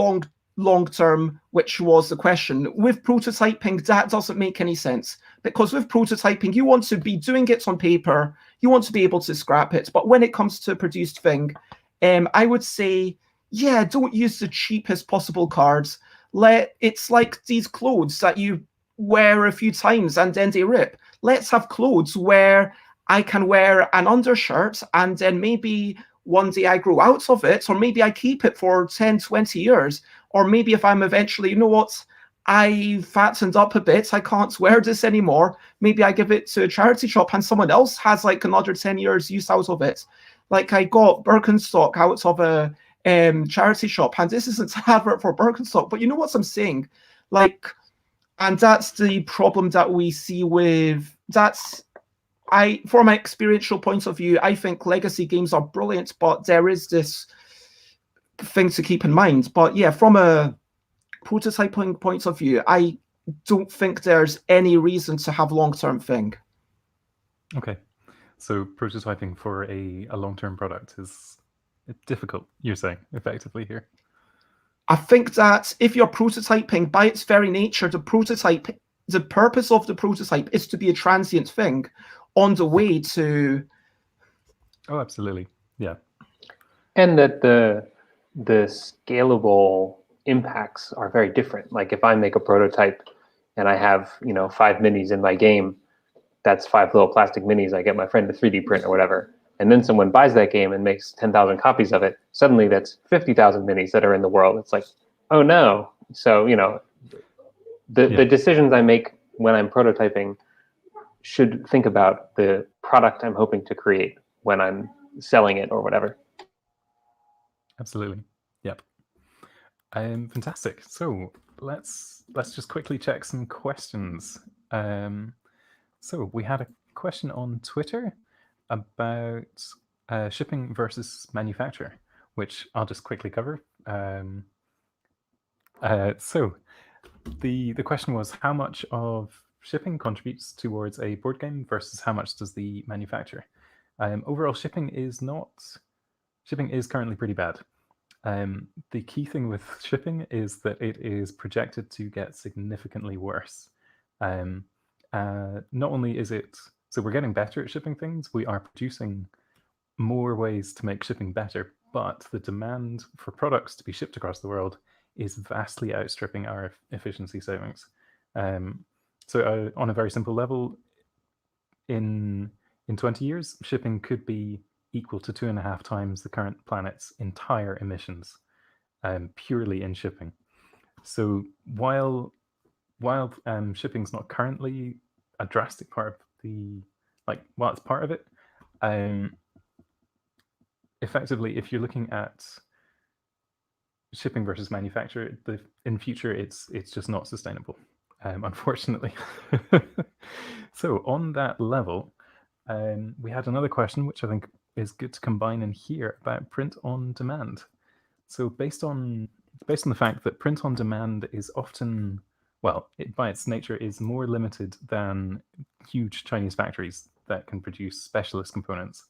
long term, which was the question. With prototyping, that doesn't make any sense, because with prototyping, you want to be doing it on paper, you want to be able to scrap it. But when it comes to a produced thing, I would say, yeah, don't use the cheapest possible cards. It's like these clothes that you wear a few times and then they rip. Let's have clothes where I can wear an undershirt and then maybe one day I grow out of it, or maybe I keep it for 10, 20 years. Or maybe if I'm eventually, you know what, I fattened up a bit, I can't wear this anymore, maybe I give it to a charity shop and someone else has like another 10 years use out of it. Like I got Birkenstock out of a charity shop, and this isn't an advert for Birkenstock, but you know what I'm saying? Like, and that's the problem that we see with, from my experiential point of view, I think legacy games are brilliant, but there is this thing to keep in mind. But yeah, from a prototyping point of view, I don't think there's any reason to have long-term thing. Okay, so prototyping for a long-term product is difficult, you're saying, effectively here. I think that if you're prototyping, by its very nature, the purpose of the prototype is to be a transient thing on the way to... Oh, absolutely, yeah. And that the scalable impacts are very different. Like if I make a prototype and I have, 5 minis in my game, that's 5 little plastic minis I get my friend to 3D print or whatever. And then someone buys that game and makes 10,000 copies of it. Suddenly that's 50,000 minis that are in the world. It's like, oh no. So, the decisions I make when I'm prototyping should think about the product I'm hoping to create when I'm selling it or whatever. Absolutely. Yep. Fantastic. So let's just quickly check some questions. So we had a question on Twitter about shipping versus manufacture, which I'll just quickly cover. So the question was, how much of shipping contributes towards a board game versus how much does the manufacture? Overall, shipping is currently pretty bad. The key thing with shipping is that it is projected to get significantly worse. Not only is it, so we're getting better at shipping things, we are producing more ways to make shipping better, but the demand for products to be shipped across the world is vastly outstripping our efficiency savings. So on a very simple level, in 20 years, shipping could be equal to 2.5 times the current planet's entire emissions, purely in shipping. So while shipping's not currently a drastic part of while it's part of it, effectively, if you're looking at shipping versus manufacture, in future it's just not sustainable, unfortunately. So on that level, we had another question, which I think is good to combine in here, about print on demand. So based on the fact that print on demand is often, well, it by its nature is more limited than huge Chinese factories that can produce specialist components.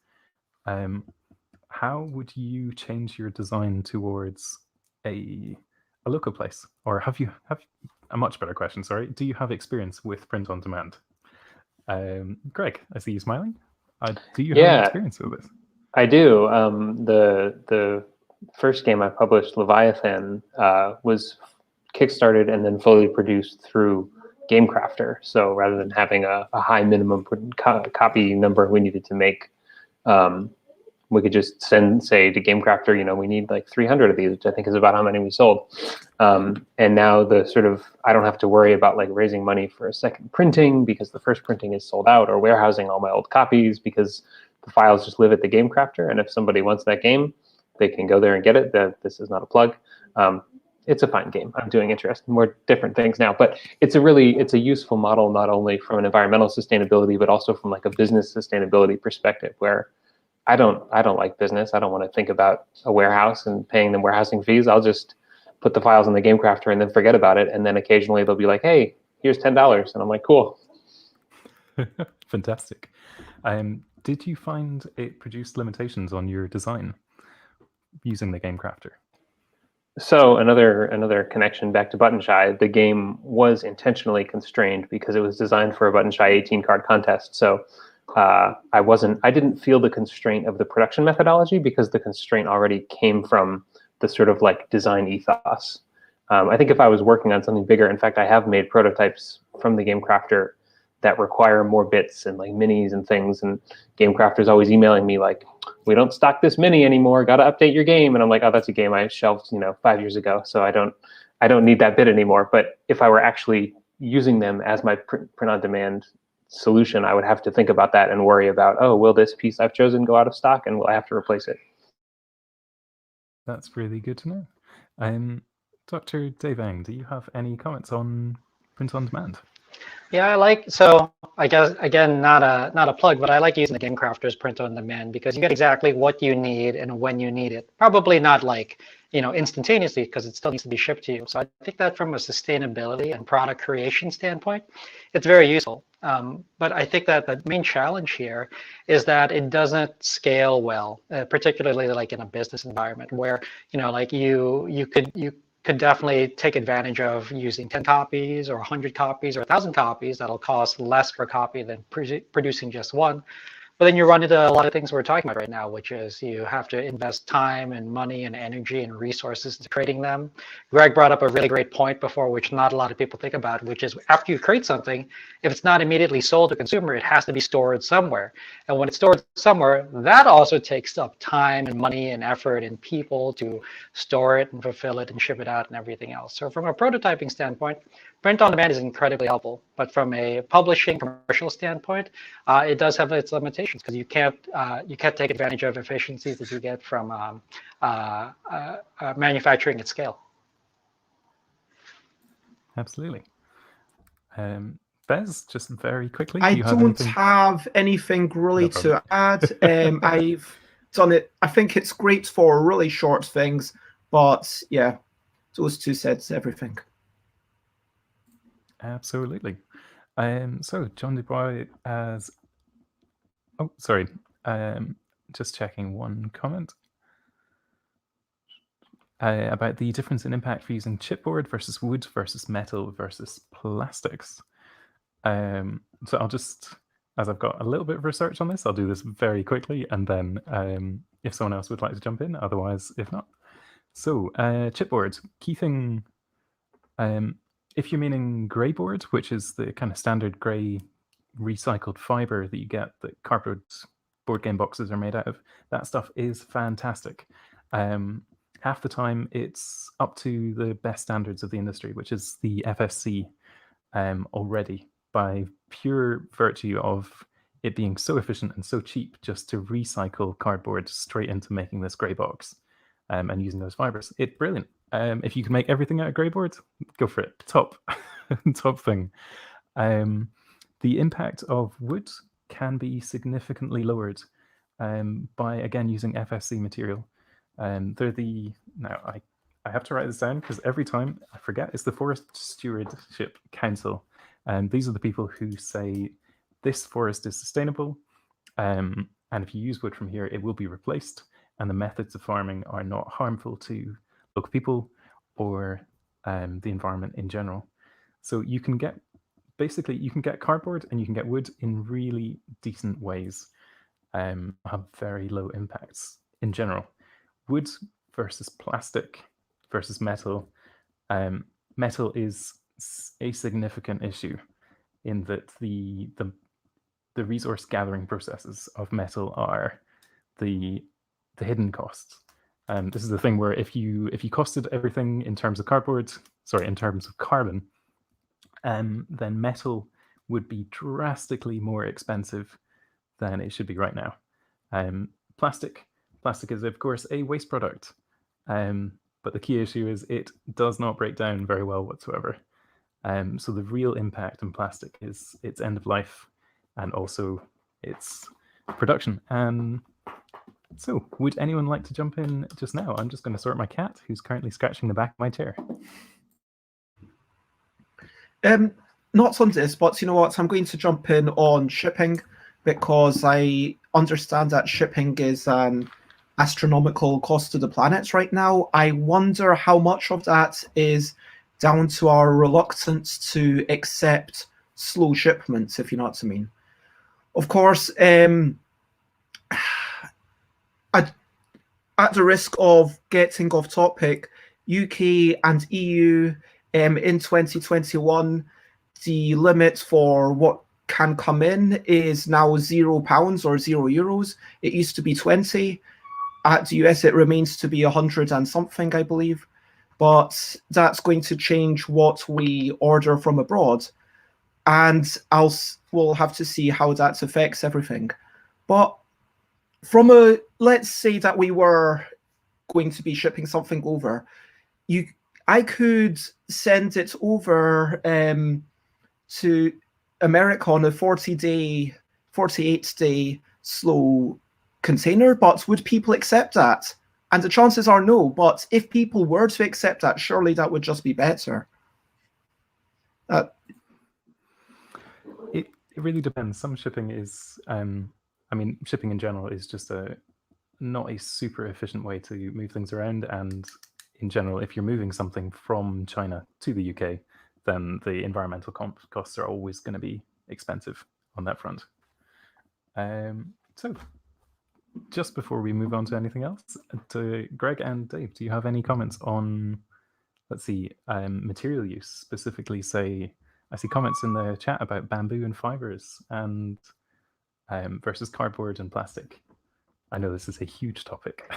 How would you change your design towards a local place? Or have a much better question, sorry, do you have experience with print on demand? Greg, I see you smiling. Do you have experience with this? I do. The first game I published, Leviathan, was kickstarted and then fully produced through Gamecrafter. So rather than having a high minimum copy number we needed to make, we could just say to Gamecrafter, we need like 300 of these, which I think is about how many we sold. And now I don't have to worry about like raising money for a second printing because the first printing is sold out, or warehousing all my old copies because the files just live at the Gamecrafter. And if somebody wants that game, they can go there and get it. This is not a plug. It's a fine game. I'm doing more different things now, but it's a useful model, not only from an environmental sustainability, but also from like a business sustainability perspective, where I don't like business. I don't want to think about a warehouse and paying them warehousing fees. I'll just put the files in the Gamecrafter and then forget about it. And then occasionally they'll be like, hey, here's $10. And I'm like, cool. Fantastic. Did you find it produced limitations on your design using the Gamecrafter? So another connection back to Button Shy. The game was intentionally constrained because it was designed for a Button Shy 18 card contest. So I didn't feel the constraint of the production methodology because the constraint already came from the sort of like design ethos. I think if I was working on something bigger, in fact, I have made prototypes from the Gamecrafter that require more bits and like minis and things. And Gamecrafter is always emailing me like, we don't stock this mini anymore. Got to update your game. And I'm like, oh, that's a game I shelved, 5 years ago. So I don't need that bit anymore. But if I were actually using them as my print on demand solution, I would have to think about that and worry about, oh, will this piece I've chosen go out of stock and will I have to replace it? That's really good to know. Dr. Devang, do you have any comments on print on demand? Yeah, I guess, again, not a plug, but I like using the Gamecrafter's print on demand because you get exactly what you need and when you need it. Probably not like, instantaneously because it still needs to be shipped to you. So I think that from a sustainability and product creation standpoint, it's very useful. But I think that the main challenge here is that it doesn't scale well, particularly like in a business environment where, like you could definitely take advantage of using 10 copies or 100 copies or 1,000 copies. That'll cost less per copy than producing just one. But then you run into a lot of things we're talking about right now, which is you have to invest time and money and energy and resources into creating them. Greg brought up a really great point before, which not a lot of people think about, which is after you create something, if it's not immediately sold to consumer, it has to be stored somewhere. And when it's stored somewhere, that also takes up time and money and effort and people to store it and fulfill it and ship it out and everything else. So from a prototyping standpoint, print on demand is incredibly helpful, but from a publishing commercial standpoint, it does have its limitations because you can't take advantage of efficiencies that you get from manufacturing at scale. Absolutely. Bez, just very quickly. I don't have anything really to add. I've done it. I think it's great for really short things, but yeah, those two said everything. Absolutely. So John Dubois as, oh, sorry, just checking one comment about the difference in impact for using chipboard versus wood versus metal versus plastics. So I'll just, as I've got a little bit of research on this, I'll do this very quickly, and then if someone else would like to jump in, otherwise, if not. So chipboard, key thing, if you're meaning grey board, which is the kind of standard grey recycled fiber that you get that cardboard board game boxes are made out of, that stuff is fantastic. Half the time it's up to the best standards of the industry, which is the FSC already, by pure virtue of it being so efficient and so cheap just to recycle cardboard straight into making this grey box and using those fibers. It's brilliant. If you can make everything out of grey board, go for it. Top thing. The impact of wood can be significantly lowered by, again, using FSC material. Now I have to write this down because every time I forget, it's the Forest Stewardship Council. These are the people who say this forest is sustainable, and if you use wood from here, it will be replaced, and the methods of farming are not harmful to local people or the environment in general. So you can get, basically, you can get cardboard and you can get wood in really decent ways, have very low impacts in general. Wood versus plastic versus metal. Metal is a significant issue in that the resource gathering processes of metal are the hidden costs. This is the thing where if you costed everything in terms of in terms of carbon, then metal would be drastically more expensive than it should be right now. Plastic is of course a waste product, but the key issue is it does not break down very well whatsoever. So the real impact on plastic is its end of life and also its production. So would anyone like to jump in just now? I'm just going to sort my cat, who's currently scratching the back of my chair. Not on this, but you know what? I'm going to jump in on shipping because I understand that shipping is an astronomical cost to the planets right now. I wonder how much of that is down to our reluctance to accept slow shipments, if you know what I mean. Of course, at the risk of getting off topic, UK and EU in 2021, the limit for what can come in is now £0 or €0. It used to be 20. At the US, it remains to be 100 and something, I believe. But that's going to change what we order from abroad. And we'll have to see how that affects everything. But let's say that we were going to be shipping something over. I could send it over to America on a 48-day slow container, but would people accept that? And the chances are no, but if people were to accept that, surely that would just be better. It really depends. Some shipping is, shipping in general is just not a super efficient way to move things around. And in general, if you're moving something from China to the UK, then the environmental costs are always going to be expensive on that front. So just before we move on to anything else, to Greg and Dave, do you have any comments on, let's see, material use? Specifically, say, I see comments in the chat about bamboo and fibers and versus cardboard and plastic. I know this is a huge topic.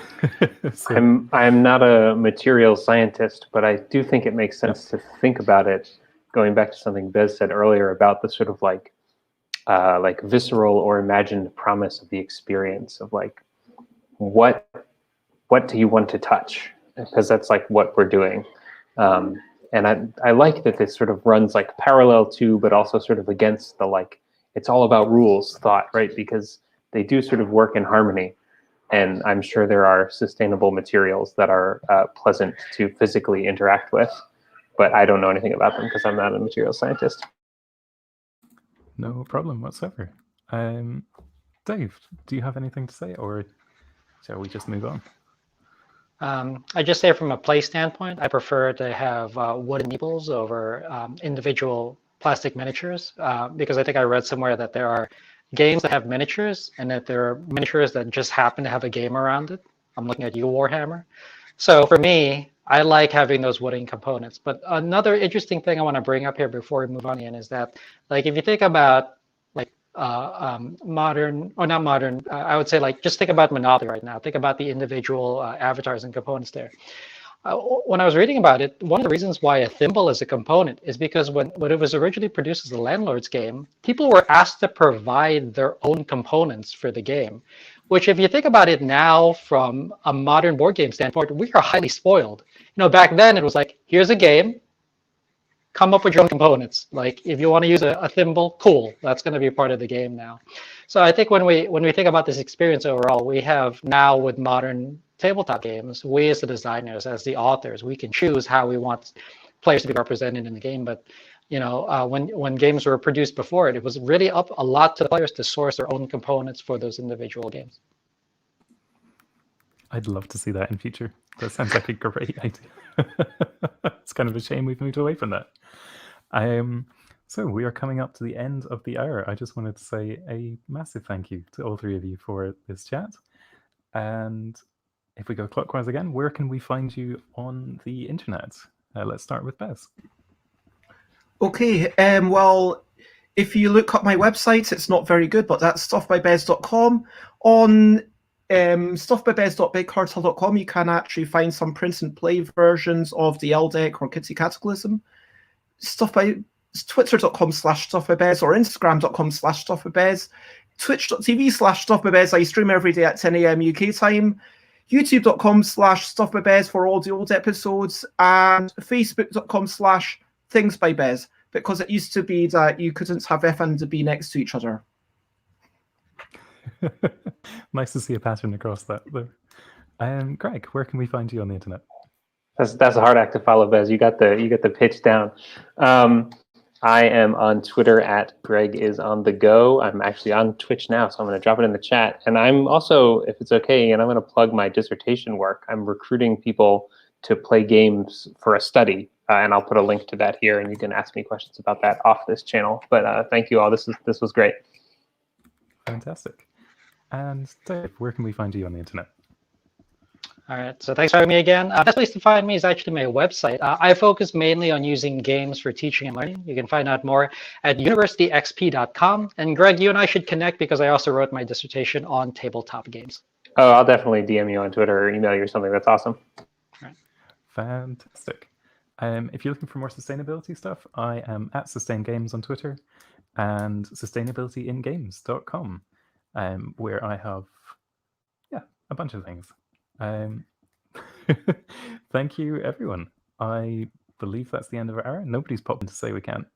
So, I'm not a material scientist, but I do think it makes sense to think about it, going back to something Bez said earlier about the sort of like visceral or imagined promise of the experience of like, what do you want to touch? Because that's like what we're doing. And I like that this sort of runs like parallel to, but also sort of against the like, it's all about rules thought, right? Because they do sort of work in harmony. And I'm sure there are sustainable materials that are pleasant to physically interact with, but I don't know anything about them because I'm not a material scientist. No problem whatsoever. Dave, do you have anything to say, or shall we just move on? I just say from a play standpoint, I prefer to have wooden meeples over individual plastic miniatures because I think I read somewhere that there are games that have miniatures and that there are miniatures that just happen to have a game around it. I'm looking at you, Warhammer. So for me, I like having those wooden components. But another interesting thing I want to bring up here before we move on, Ian, is that like if you think about like modern, or not modern, I would say like just think about Monopoly right now. Think about the individual avatars and components there. When I was reading about it, one of the reasons why a thimble is a component is because when it was originally produced as a landlord's game, people were asked to provide their own components for the game, which if you think about it now from a modern board game standpoint, we are highly spoiled. You know, back then it was like, here's a game, come up with your own components. Like if you want to use a thimble, cool, that's going to be part of the game now. So I think when we think about this experience overall, we have now with modern tabletop games, we as the designers, as the authors, we can choose how we want players to be represented in the game. But you know, when games were produced before it was really up a lot to the players to source their own components for those individual games. I'd love to see that in future. That sounds like a great idea. It's kind of a shame we've moved away from that. So we are coming up to the end of the hour. I just wanted to say a massive thank you to all three of you for this chat. And if we go clockwise again, where can we find you on the internet? Let's start with Bez. Okay, well, if you look up my website, it's not very good, but that's stuffbybez.com. On stuffbybez.bigcartel.com, you can actually find some print and play versions of the LDEC or Kitty Cataclysm. Twitter.com/stuffbybez or Instagram.com/stuffbybez. Twitch.tv/stuffbybez. I stream every day at 10 a.m. UK time. YouTube.com/stuffbybez for all the old episodes, and Facebook.com/thingsbybez, because it used to be that you couldn't have F and the B next to each other. Nice to see a pattern across that there. Greg, where can we find you on the internet? That's a hard act to follow, Bez. You got the pitch down. I am on Twitter at GregIsOnTheGo. I'm actually on Twitch now, so I'm going to drop it in the chat. And I'm also, if it's okay, and I'm going to plug my dissertation work. I'm recruiting people to play games for a study, and I'll put a link to that here, and you can ask me questions about that off this channel. But thank you all. This was great. Fantastic. And Dave, where can we find you on the internet? All right, so thanks for having me again. Best place to find me is actually my website. I focus mainly on using games for teaching and learning. You can find out more at universityxp.com. And Greg, you and I should connect because I also wrote my dissertation on tabletop games. Oh, I'll definitely DM you on Twitter or email you or something. That's awesome. Right. Fantastic. If you're looking for more sustainability stuff, I am at SustainGames on Twitter and sustainabilityingames.com, where I have a bunch of things. Thank you, everyone. I believe that's the end of our hour. Nobody's popped in to say we can't